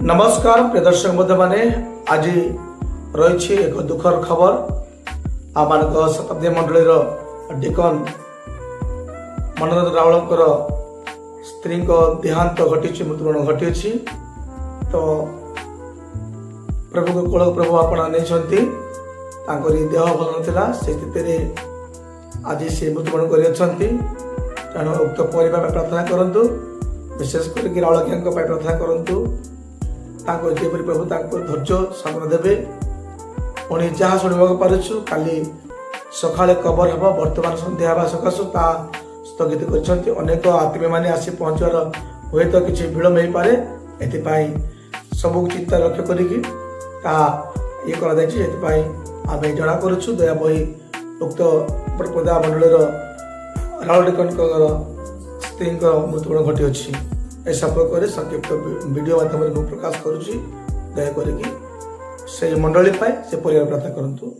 नमस्कार प्रिय दर्शक बंधु मैंने आज रही एक दुखर खबर आम शताब्दी मंडल डिकन मनोज रावल स्त्री देहांत घटी मृत्युवरण घटी तो प्रभु को कोल प्रभु आपण नहीं देह भल नाला से स्थित आज से मृत्युवरण कर तेणु उक्त परिवार प्रार्थना करूँ विशेष करके रावल प्रार्थना करूँ जेपरी प्रभु धैर्य सामना देवे पुणी जहाँ शुणा पार्छु काली सकाଳେ कबर हम वर्तमान सन्ध्या हवा सकाशु ता स्थगित कर अनेक आत्मीय मैंने आसी पहुँचार हुए तो किसी विलम्ब हो पाए एपाई सबू चिंता लक्ष्य करी ये आम जना करुचु दया बही उक्त प्रदा मंडल रावल डिकन स्त्री मृत्युवरण घटी अच्छी ए संपर्क संक्षिप्त वीडियो माध्यम प्रकाश करुच्ची दया करी से मंडली से परिवार प्रार्थना करूँ।